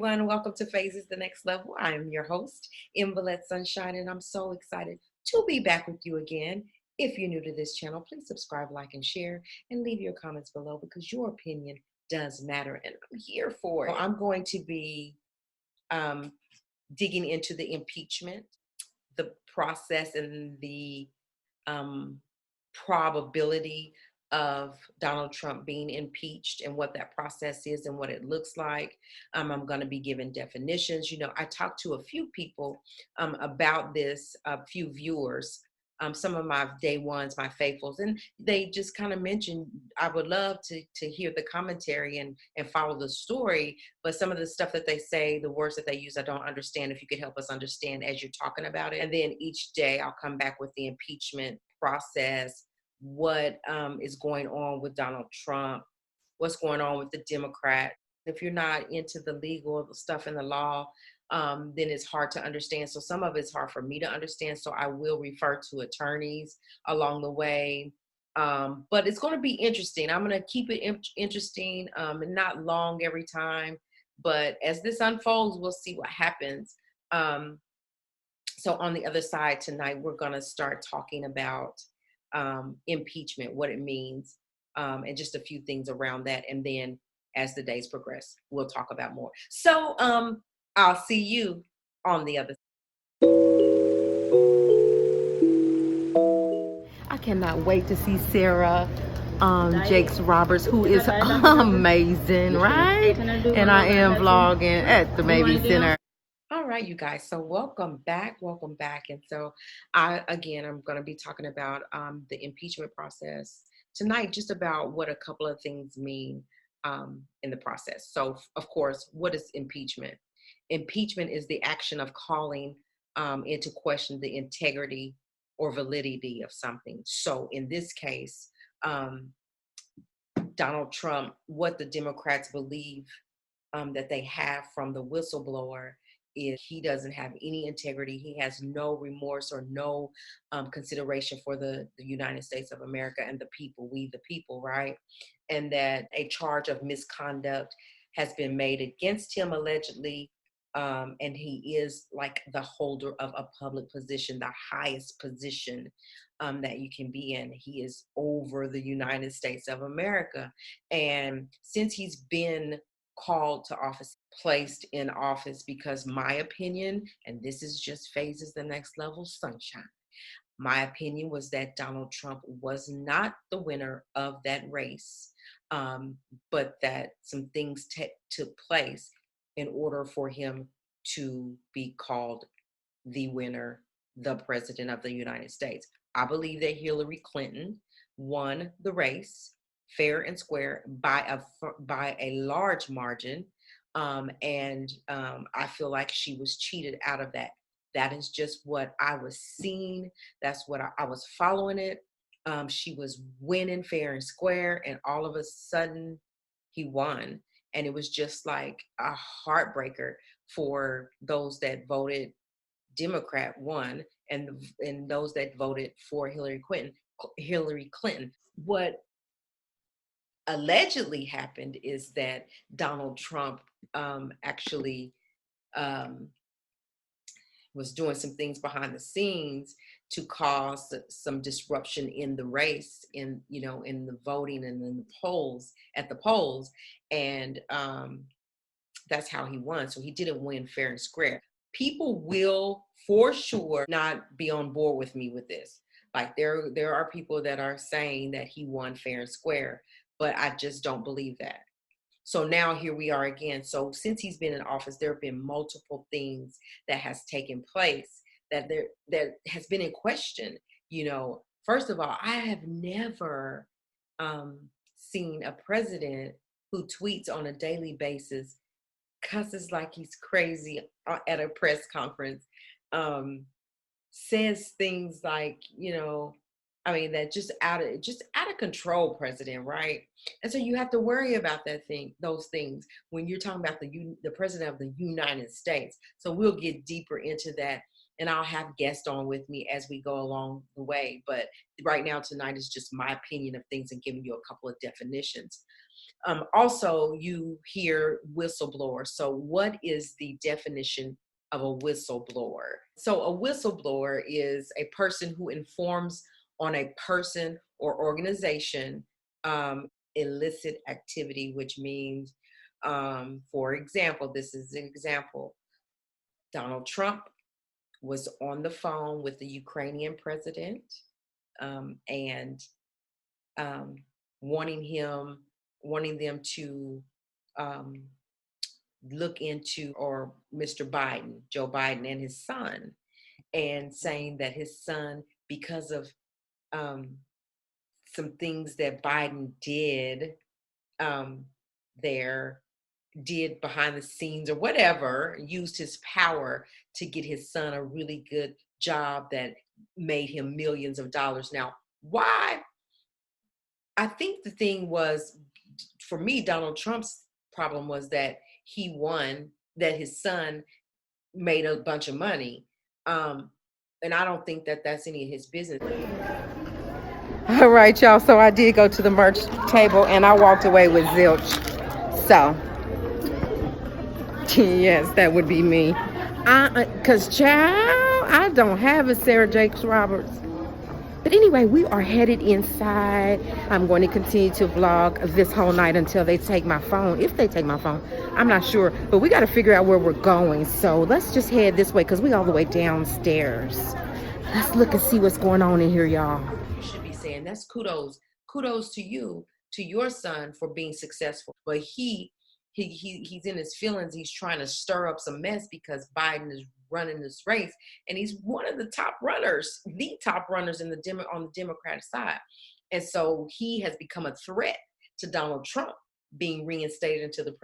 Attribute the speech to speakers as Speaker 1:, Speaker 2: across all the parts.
Speaker 1: everyone. Welcome to Phases, the Next Level. I am your host, Invalid Sunshine, and I'm so excited to be back with you again. If you're new to this channel, please subscribe, like, and share, and leave your comments below because your opinion does matter, and I'm here for it. I'm going to be digging into the impeachment, the process, and the probability of Donald Trump being impeached and what that process is and what it looks like. I'm going to be giving definitions. I talked to a few people about this, a few viewers, some of my day ones, my faithfuls, and they just kind of mentioned, I would love to hear the commentary and follow the story, but some of the stuff that they say, the words that they use, I don't understand. If you could help us understand as you're talking about it. And then each day I'll come back with the impeachment process, what is going on with Donald Trump, what's going on with the Democrat. If you're not into the legal stuff and the law, then it's hard to understand. So some of it's hard for me to understand. So I will refer to attorneys along the way. But it's going to be interesting. I'm going to keep it interesting and not long every time. But as this unfolds, we'll see what happens. So on the other side tonight, we're going to start talking about impeachment, what it means, and just a few things around that. And then as the days progress, we'll talk about more. So I'll see you on the other side. I cannot wait to see Sarah Jakes Roberts, who is amazing, right? And I am vlogging at the Maybe Center. All right, you guys, so welcome back. And so I'm going to be talking about the impeachment process tonight, just about what a couple of things mean in the process. So of course, what is impeachment? Impeachment is the action of calling into question the integrity or validity of something. So in this case, Donald Trump, what the Democrats believe that they have from the whistleblower is he doesn't have any integrity. He has no remorse or no consideration for the United States of America and the people, we the people, right? And that a charge of misconduct has been made against him allegedly. And he is like the holder of a public position, the highest position that you can be in. He is over the United States of America. And since he's been called to office, placed in office, because my opinion, and this is just Phases the Next Level Sunshine, my opinion was that Donald Trump was not the winner of that race, but that some things took place in order for him to be called the winner, the president of the United States. I believe that Hillary Clinton won the race fair and square by a large margin. And I feel like she was cheated out of that. That is just what I was seeing. That's what I was following it. She was winning fair and square, and all of a sudden he won. And it was just like a heartbreaker for those that voted Democrat won, and those that voted for Hillary Clinton. What allegedly happened is that Donald Trump actually was doing some things behind the scenes to cause some disruption in the race, in the voting and in the polls, and that's how he won. So he didn't win fair and square. People will for sure not be on board with me with this. Like there are people that are saying that he won fair and square, but I just don't believe that. So now here we are again. So since he's been in office, there have been multiple things that has taken place that has been in question. First of all, I have never seen a president who tweets on a daily basis, cusses like he's crazy at a press conference, says things like, that just out of control president, right? And so you have to worry about those things when you're talking about the president of the United States. So we'll get deeper into that and I'll have guests on with me as we go along the way. But right now, tonight is just my opinion of things and giving you a couple of definitions. Also, you hear whistleblower. So, what is the definition of a whistleblower? So, a whistleblower is a person who informs on a person or organization illicit activity, which means, for example, this is an example. Donald Trump was on the phone with the Ukrainian president and um, wanting them to um, look into, or Mr. Biden, Joe Biden, and his son, and saying that his son, because of um, some things that Biden um, there did behind the scenes or whatever, used his power to get his son a really good job that made him millions of dollars. Now, why? I think the thing was, for me, Donald Trump's problem was that he won, that his son made a bunch of money. And I don't think that that's any of his business. All right, y'all. So I did go to the merch table and I walked away with zilch. So, yes, that would be me. Because, child, I don't have a Sarah Jakes Roberts. But anyway, we are headed inside. I'm going to continue to vlog this whole night until they take my phone. If they take my phone, I'm not sure. But we got to figure out where we're going. So let's just head this way because we all the way downstairs. Let's look and see what's going on in here, y'all. You should be saying that's kudos. Kudos to you, to your son for being successful. But he's in his feelings. He's trying to stir up some mess because Biden is running this race, and he's one of the top runners, the top runners on the Democratic side. And so he has become a threat to Donald Trump being reinstated into the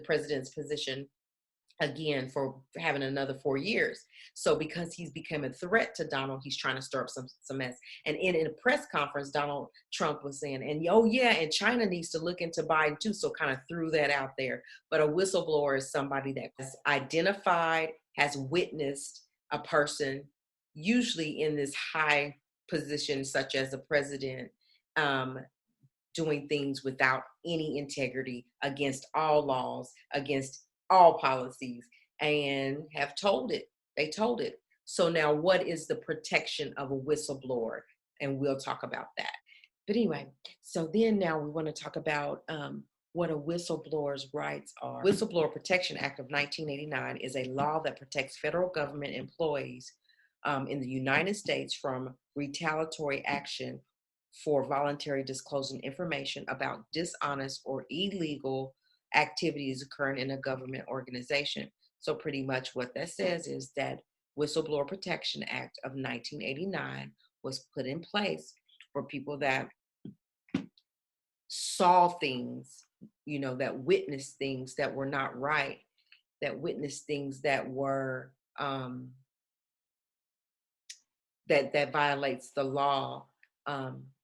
Speaker 1: president's position again for having another 4 years. So because he's become a threat to Donald, he's trying to stir up some mess. And in a press conference, Donald Trump was saying, and oh yeah, and China needs to look into Biden too. So kind of threw that out there. But a whistleblower is somebody that has identified, has witnessed a person, usually in this high position, such as the president, doing things without any integrity, against all laws, against all policies, and have told it. They told it. So now what is the protection of a whistleblower? And we'll talk about that. But anyway, so then now we want to talk about what a whistleblower's rights are. Whistleblower Protection Act of 1989 is a law that protects federal government employees in the United States from retaliatory action for voluntary disclosing information about dishonest or illegal activities occurring in a government organization. So pretty much what that says is that Whistleblower Protection Act of 1989 was put in place for people that saw things, that witnessed things that were not right, that witnessed things that were that violates the law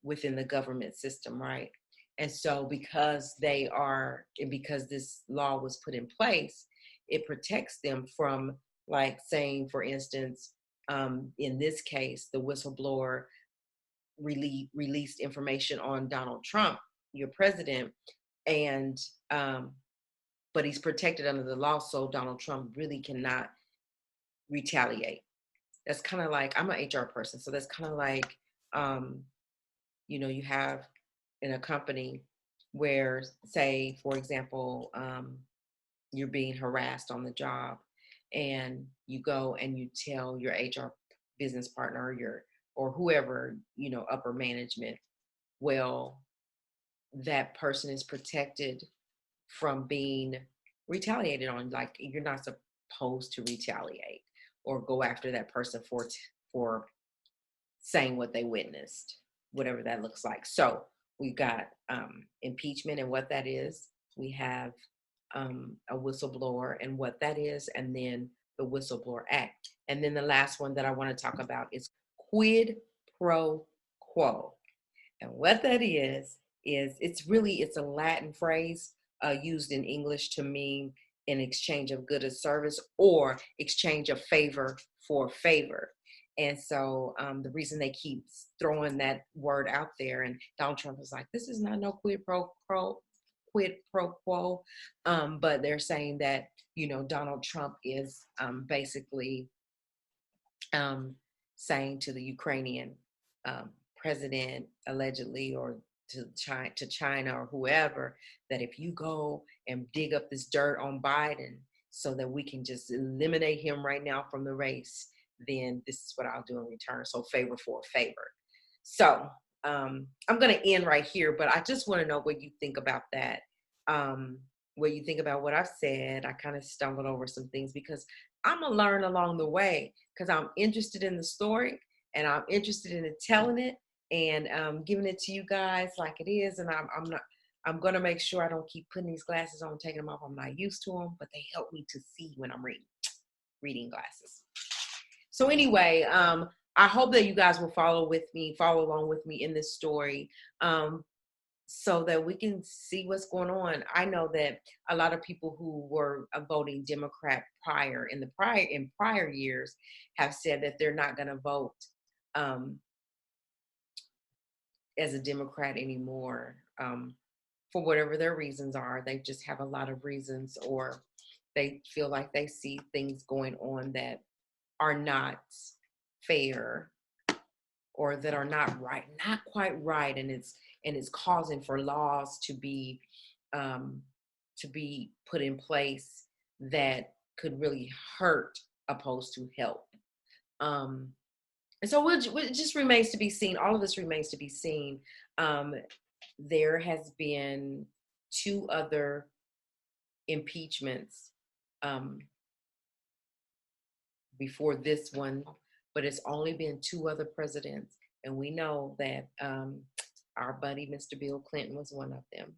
Speaker 1: within the government system, right? And so because this law was put in place, it protects them from, like, saying, for instance, in this case, the whistleblower released information on Donald Trump, your president, and but he's protected under the law, so Donald Trump really cannot retaliate. That's kind of like, I'm an HR person, so that's kind of like, you have in a company where, say, for example, you're being harassed on the job, and you go and you tell your HR business partner or whoever, upper management. Well, that person is protected from being retaliated on. Like, you're not supposed to retaliate or go after that person for saying what they witnessed, whatever that looks like. So we've got impeachment and what that is. We have a whistleblower and what that is, and then the Whistleblower Act. And then the last one that I want to talk about is quid pro quo. And what that is it's a Latin phrase used in English to mean an exchange of good or service, or exchange of favor for favor. And so the reason they keep throwing that word out there, and Donald Trump is like, this is not no quid pro quo, but they're saying that, you know, Donald Trump is basically saying to the Ukrainian president, allegedly, or to China or whoever, that if you go and dig up this dirt on Biden so that we can just eliminate him right now from the race, then this is what I'll do in return. So favor for a favor. So I'm going to end right here, but I just want to know what you think about that. What you think about what I've said. I kind of stumbled over some things because I'm going to learn along the way, because I'm interested in the story and I'm interested in it, telling it and giving it to you guys like it is. And I'm going to make sure I don't keep putting these glasses on, taking them off. I'm not used to them, but they help me to see when I'm reading glasses. So anyway, I hope that you guys will follow along with me in this story, so that we can see what's going on. I know that a lot of people who were voting Democrat in prior years have said that they're not going to vote as a Democrat anymore, for whatever their reasons are. They just have a lot of reasons, or they feel like they see things going on that are not fair, or that are not quite right, and it's causing for laws to be put in place that could really hurt opposed to help. And so it just remains to be seen. All of this remains to be seen. There has been 2 other impeachments before this one, but it's only been 2 other presidents. And we know that our buddy, Mr. Bill Clinton, was one of them.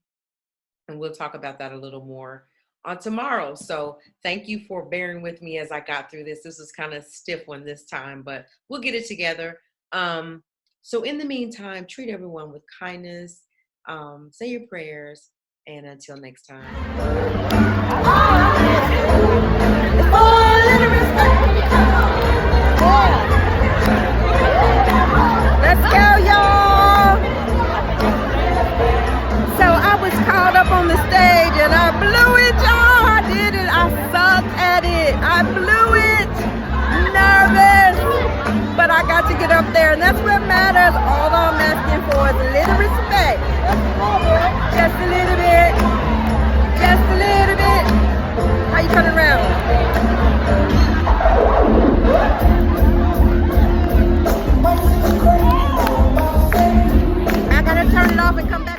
Speaker 1: And we'll talk about that a little more on tomorrow. So thank you for bearing with me as I got through this. This was kind of a stiff one this time, but we'll get it together. So in the meantime, treat everyone with kindness, say your prayers, and until next time.
Speaker 2: Let's go, y'all. So I was called up on the stage and I blew it, y'all. I did it. I sucked at it. I blew it. Nervous. But I got to get up there, and that's what matters. All I'm asking for is a little respect. Just a little bit. Just a little bit. How you coming around? I gotta turn it off and come back.